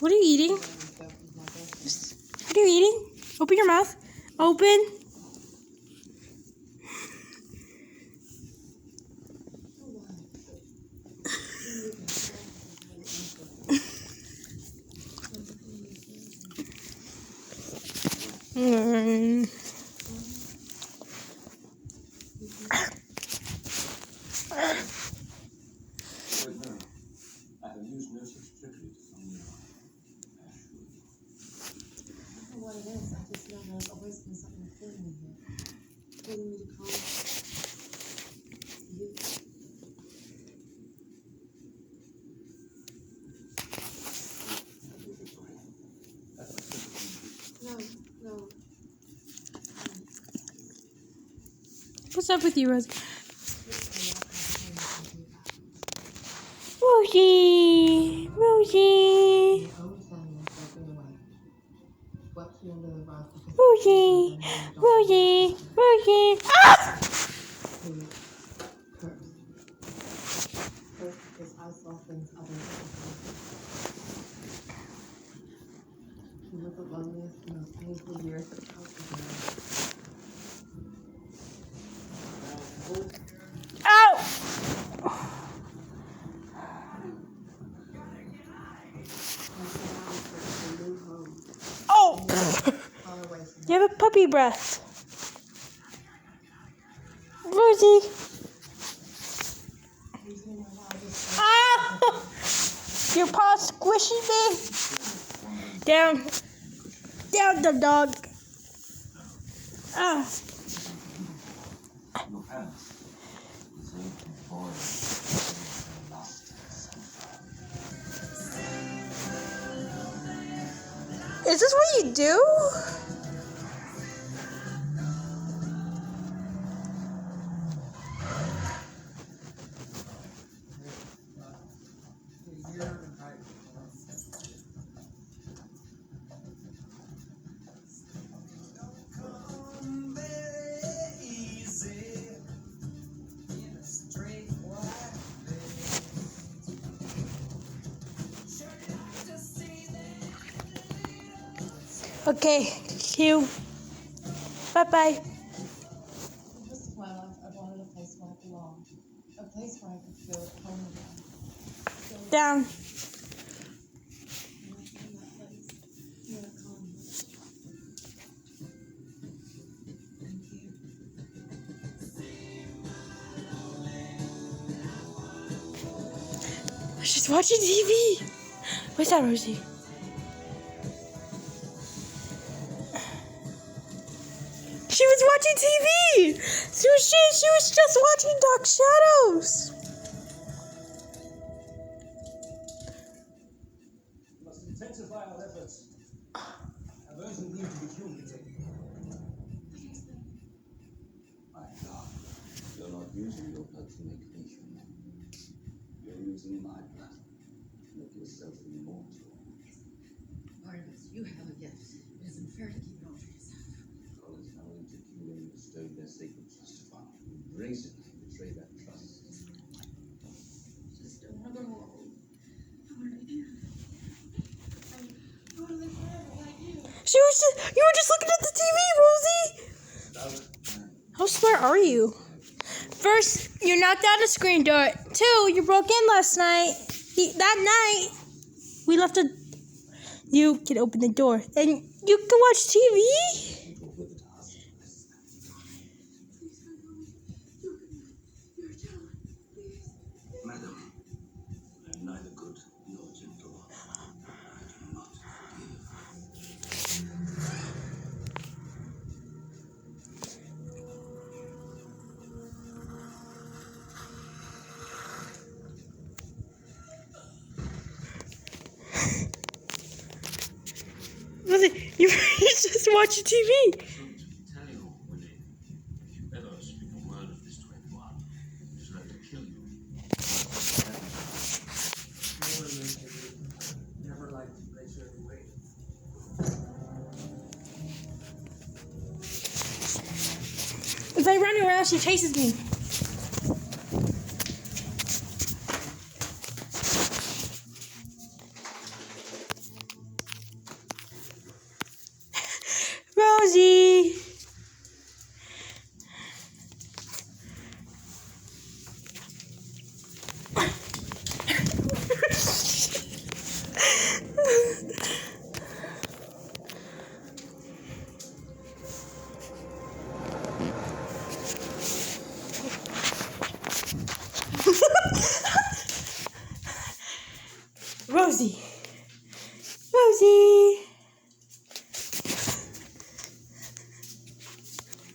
What are you eating? What are you eating? Open your mouth. Open. I have used no such trickery to find you. I don't know what it is. I just know there's always been something pulling me here. Pulling me to come. You. No. What's up with you, Rosie? Rosie! Rosie! Rosie! Rosie! Rosie! Ah! Because I saw things others didn't. You were the loneliest and most painful years of childhood. Ow! Oh! You have a puppy breath. Rosie! Ah! Your paw squishy me. Down. Down, the dog. Ah. Is this what you do? Okay, see you. Bye-bye. Just of my life, I wanted a place where I belonged. A place where I could feel at home again. Down. She's watching TV. What's that, Rosie? She was watching TV. She was just watching Dark Shadows. We must intensify our efforts. Have urgent need to be killed today. My God, you're not using your blood to make me human. You're using my blood to make yourself immortal. Barnabas, you have a gift. It isn't fair to keep it all for yourself. Scholars now into you and bestowed their sacred trust upon you. Embrace it and betray that trust. Just don't want to grow old. I want to be I want to live forever like you. You were just looking at the TV, Rosie. How smart are you? First, you knocked out a screen door. 2, you broke in last night. That night, we left a... You can open the door. And you can watch TV? Madam, I am neither good nor gentle. I do not forgive. Rosie, you're just watching TV. Tell you, Willie, if you ever speak a word of this to anyone, she'll have to kill you. Never liked to place her away. If I run around, she chases me. Rosie.